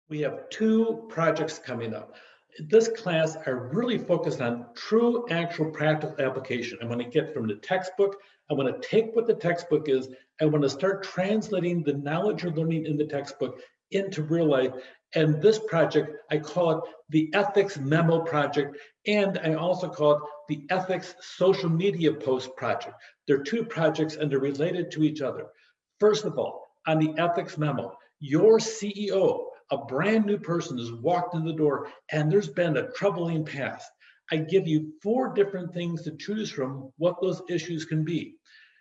We have two projects coming up. This class are really focused on true, actual, practical application. I want to get from the textbook. I want to take what the textbook is. I want to start translating the knowledge you're learning in the textbook into real life. And this project, I call it the Ethics Memo Project, and I also call it the Ethics Social Media Post Project. They're two projects and they're related to each other. First of all, on the Ethics Memo, your CEO, a brand new person has walked in the door and there's been a troubling past. I give you 4 different things to choose from what those issues can be.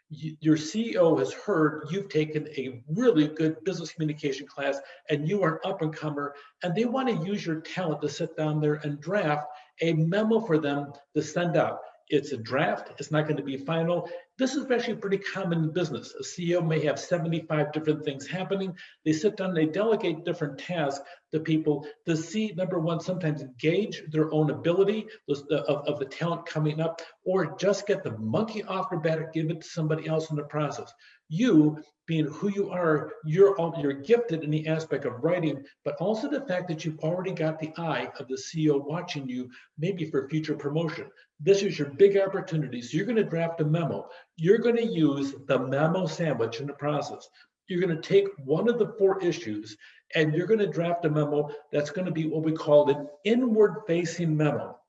Your CEO has heard you've taken a really good business communication class and you are an up and comer, and they want to use your talent to sit down there and draft a memo for them to send out. It's a draft, it's not going to be final. This is actually pretty common in business. A CEO may have 75 different things happening. They sit down, they delegate different tasks to people to see, number one, sometimes gauge their own ability of the talent coming up, or just get the monkey off their back, give it to somebody else in the process. You, being who you are, you're gifted in the aspect of writing, but also the fact that you've already got the eye of the CEO watching you, maybe for future promotion. This is your big opportunity. So you're going to draft a memo. You're going to use the memo sandwich in the process. You're going to take one of the 4 issues and you're going to draft a memo that's going to be what we call an inward-facing memo.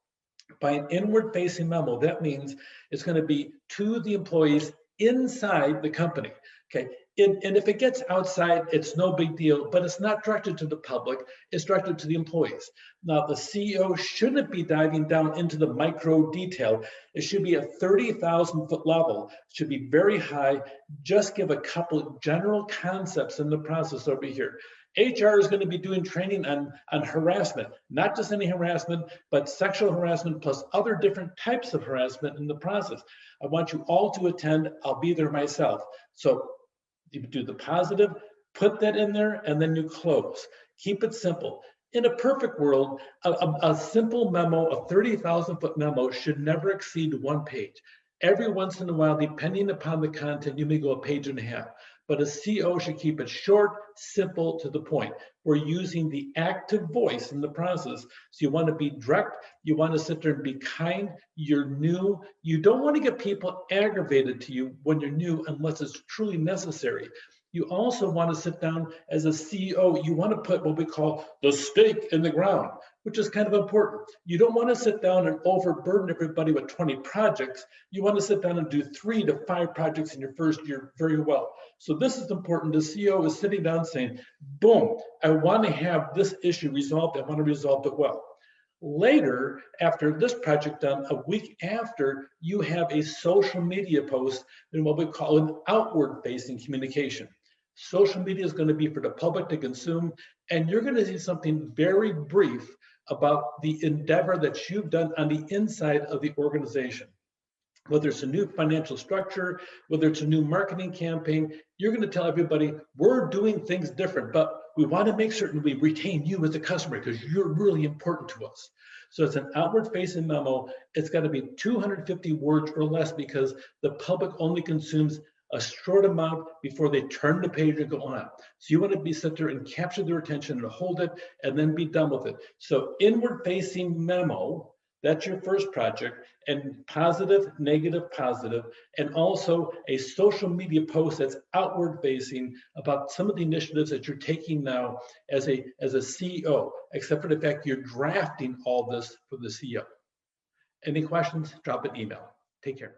By an inward-facing memo, that means it's going to be to the employees inside the company. Okay. And if it gets outside, it's no big deal, but it's not directed to the public, it's directed to the employees. Now, the CEO shouldn't be diving down into the micro detail. It should be a 30,000-foot level. It should be very high. Just give a couple general concepts in the process over here. HR is going to be doing training on harassment, not just any harassment, but sexual harassment plus other different types of harassment in the process. I want you all to attend. I'll be there myself. So you do the positive, put that in there, and then you close. Keep it simple. In a perfect world, a simple memo, a 30,000-foot memo should never exceed 1 page. Every once in a while, depending upon the content, you may go 1.5 pages. But a CEO should keep it short, simple, to the point. We're using the active voice in the process. So you want to be direct. You want to sit there and be kind. You're new. You don't want to get people aggravated to you when you're new unless it's truly necessary. You also want to sit down as a CEO. You want to put what we call the stake in the ground, which is kind of important. You don't want to sit down and overburden everybody with 20 projects. You want to sit down and do 3 to 5 projects in your first year very well. So this is important. The CEO is sitting down saying, boom, I want to have this issue resolved. I want to resolve it well. Later, after this project done, a week after, you have a social media post in what we call an outward-facing communication. Social media is going to be for the public to consume, and you're going to see something very brief about the endeavor that you've done on the inside of the organization. Whether it's a new financial structure, whether it's a new marketing campaign, you're going to tell everybody, we're doing things different, but we want to make certain we retain you as a customer because you're really important to us. So it's an outward-facing memo. It's got to be 250 words or less because the public only consumes a short amount before they turn the page and go on. So you want to sit there and capture their attention and hold it and then be done with it. So inward-facing memo, that's your first project, and positive, negative, positive, and also a social media post that's outward facing about some of the initiatives that you're taking now as a CEO, except for the fact you're drafting all this for the CEO. Any questions? Drop an email. Take care.